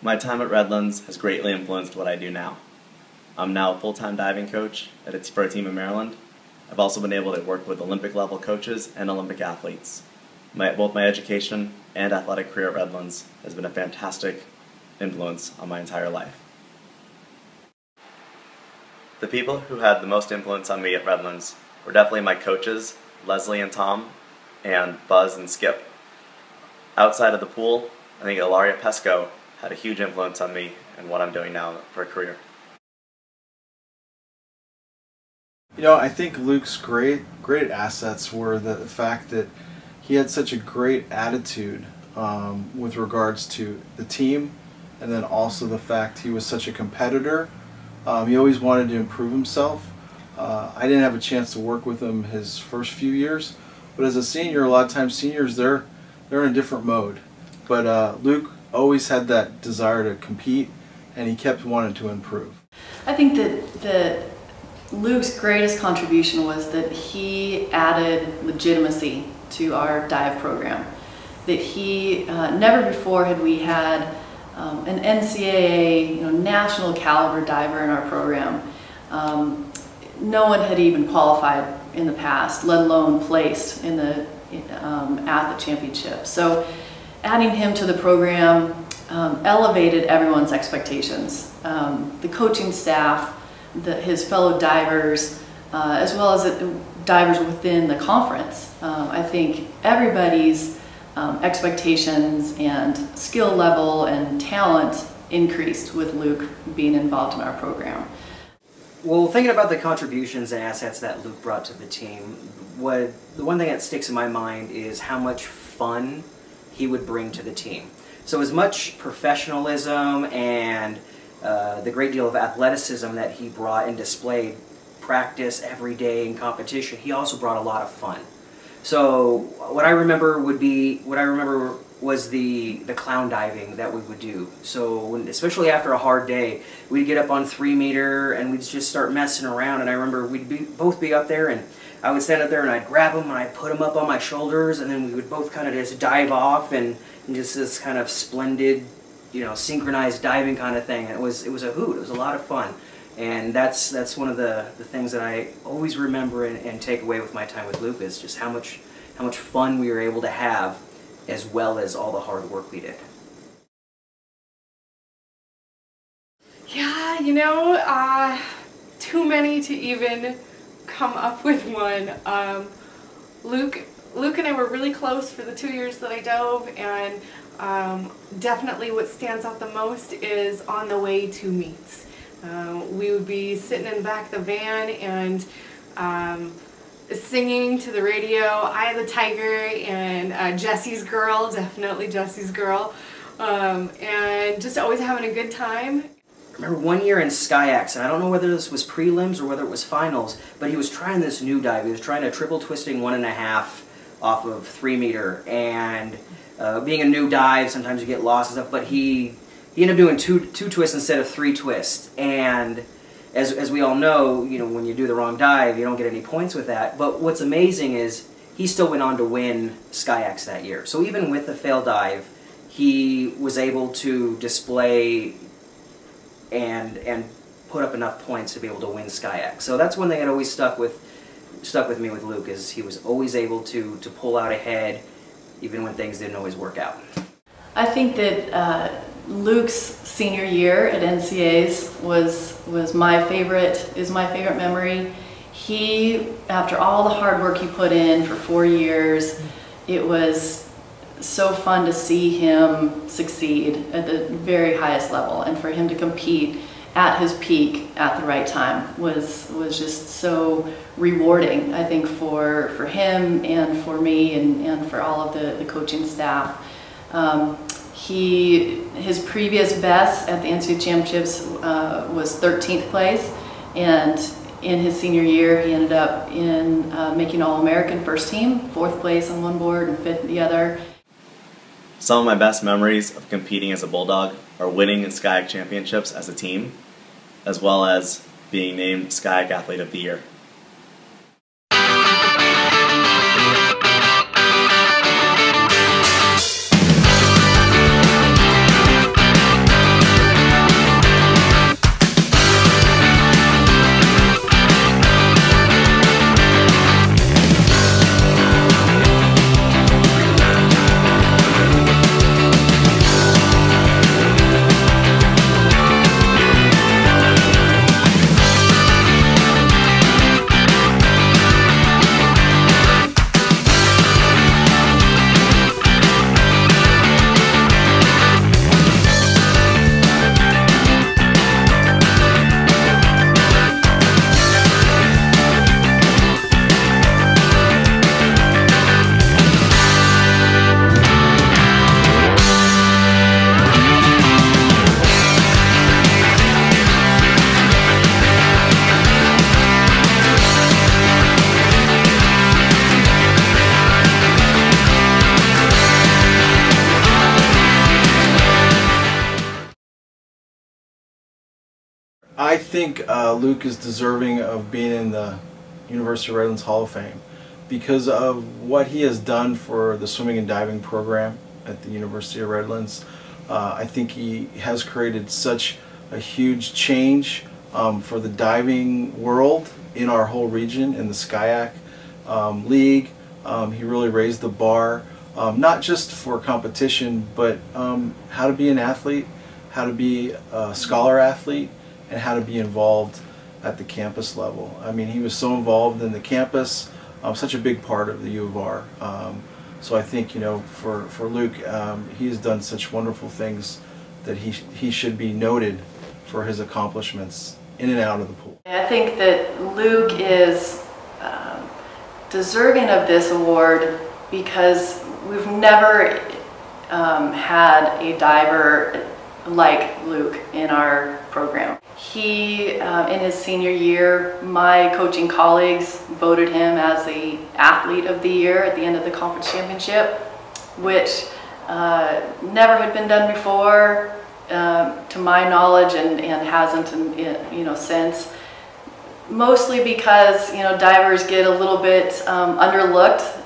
My time at Redlands has greatly influenced what I do now. I'm now a full-time diving coach for a team in Maryland. I've also been able to work with Olympic-level coaches and Olympic athletes. Both my education and athletic career at Redlands has been a fantastic influence on my entire life. The people who had the most influence on me at Redlands were definitely my coaches, Leslie and Tom, and Buzz and Skip. Outside of the pool, I think Ilaria Pesco had a huge influence on me and what I'm doing now for a career. You know, I think Luke's great assets were the fact that he had such a great attitude with regards to the team, and then also the fact he was such a competitor. He always wanted to improve himself. I didn't have a chance to work with him his first few years, but as a senior, a lot of times seniors, they're in a different mode. But Luke always had that desire to compete, and he kept wanting to improve. I think that Luke's greatest contribution was that he added legitimacy to our dive program. That he, never before had we had an NCAA, national caliber diver in our program. No one had even qualified in the past, let alone placed in the at the championship. So adding him to the program elevated everyone's expectations. The coaching staff, his fellow divers, as well as divers within the conference. I think everybody's expectations and skill level and talent increased with Luke being involved in our program. Well, thinking about the contributions and assets that Luke brought to the team, the one thing that sticks in my mind is how much fun he would bring to the team. So as much professionalism and the great deal of athleticism that he brought and displayed, practice every day in competition, he also brought a lot of fun. So what I remember was the clown diving that we would do. So especially after a hard day, we'd get up on 3 meter and we'd just start messing around. And I remember both be up there, and I would stand up there and I'd grab him and I'd put him up on my shoulders, and then we would both kind of just dive off and just this kind of splendid, synchronized diving kind of thing. And it was a hoot. It was a lot of fun. And that's one of the things that I always remember and take away with my time with Luke, is just how much fun we were able to have, as well as all the hard work we did. Yeah, too many to even come up with one. Luke and I were really close for the 2 years that I dove, and definitely what stands out the most is on the way to meets. We would be sitting in the back of the van and singing to the radio, "Eye of the Tiger" and Jesse's Girl, definitely Jesse's Girl, and just always having a good time. I remember one year in Skyax, and I don't know whether this was prelims or whether it was finals, but he was trying this new dive. He was trying a triple twisting 1.5 off of 3 meter, and being a new dive, sometimes you get lost and stuff, but he ended up doing two twists instead of 3 twists. And as we all know, when you do the wrong dive, you don't get any points with that. But what's amazing is he still went on to win Skyax that year. So even with the failed dive, he was able to display and put up enough points to be able to win Skyax. So that's one thing that always stuck with me with Luke, is he was always able to pull out ahead even when things didn't always work out. I think that Luke's senior year at NCA's is my favorite memory. He, after all the hard work he put in for 4 years, it was so fun to see him succeed at the very highest level, and for him to compete at his peak at the right time was just so rewarding, I think, for him and for me and for all of the coaching staff. His previous best at the NCAA Championships was 13th place, and in his senior year he ended up in making All-American first team, 4th place on one board and 5th the other. Some of my best memories of competing as a Bulldog are winning in Skyac championships as a team, as well as being named Skyac Athlete of the Year. I think Luke is deserving of being in the University of Redlands Hall of Fame because of what he has done for the swimming and diving program at the University of Redlands. I think he has created such a huge change for the diving world in our whole region, in the SCIAC league. He really raised the bar, not just for competition, but how to be an athlete, how to be a scholar athlete, and how to be involved at the campus level. I mean, he was so involved in the campus, such a big part of the U of R. So I think, you know, for Luke, he has done such wonderful things that he should be noted for his accomplishments in and out of the pool. I think that Luke is deserving of this award because we've never had a diver like Luke in our program. He, in his senior year, my coaching colleagues voted him as the Athlete of the Year at the end of the conference championship, which never had been done before, to my knowledge, and hasn't, since. Mostly because, divers get a little bit underlooked,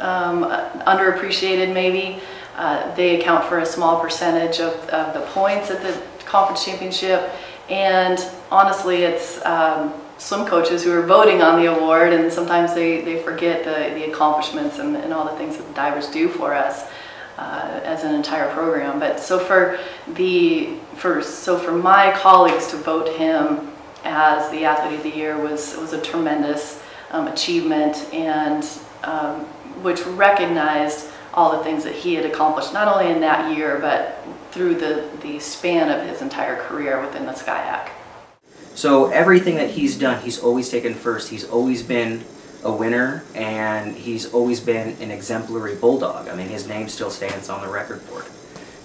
underappreciated maybe. They account for a small percentage of the points at the conference championship, and honestly it's swim coaches who are voting on the award, and sometimes they forget the accomplishments and all the things that the divers do for us as an entire program. But so for my colleagues to vote him as the Athlete of the Year was a tremendous achievement, and which recognized all the things that he had accomplished, not only in that year, but through the span of his entire career within the SCIAC. So everything that he's done, he's always taken first. He's always been a winner, and he's always been an exemplary Bulldog. I mean, his name still stands on the record board.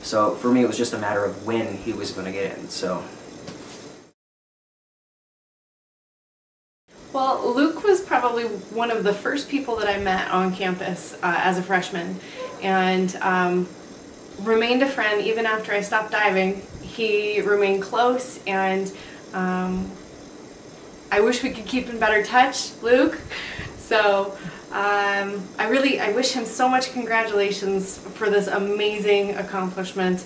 So for me, it was just a matter of when he was going to get in. So. Well, Luke was probably one of the first people that I met on campus as a freshman, and remained a friend even after I stopped diving. He remained close, and I wish we could keep in better touch, Luke. So I wish him so much congratulations for this amazing accomplishment.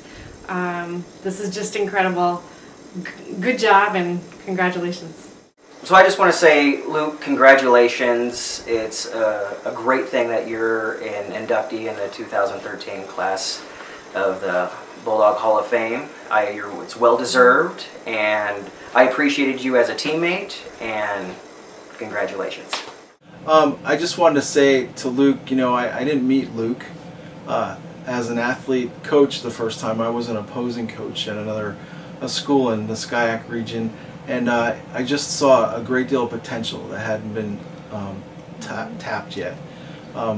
This is just incredible. Good job and congratulations. So I just want to say, Luke, congratulations. It's a great thing that you're an inductee in the 2013 class of the Bulldog Hall of Fame. It's well-deserved, and I appreciated you as a teammate, and congratulations. I just wanted to say to Luke, I didn't meet Luke as an athlete coach the first time. I was an opposing coach at a school in the SCIAC region. And I just saw a great deal of potential that hadn't been tapped yet.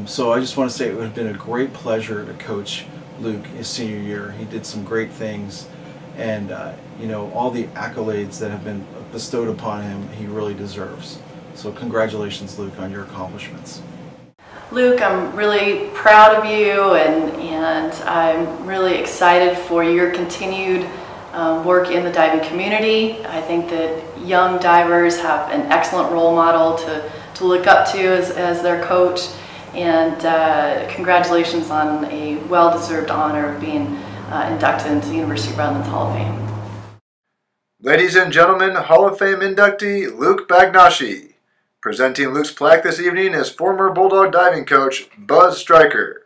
So I just want to say it would have been a great pleasure to coach Luke his senior year. He did some great things, and all the accolades that have been bestowed upon him, he really deserves. So congratulations, Luke, on your accomplishments. Luke, I'm really proud of you, and I'm really excited for your continued work in the diving community. I think that young divers have an excellent role model to look up to as their coach, and congratulations on a well-deserved honor of being inducted into the University of Redlands Hall of Fame. Ladies and gentlemen, Hall of Fame inductee Luke Bagnaschi. Presenting Luke's plaque this evening is former Bulldog diving coach Buzz Stryker.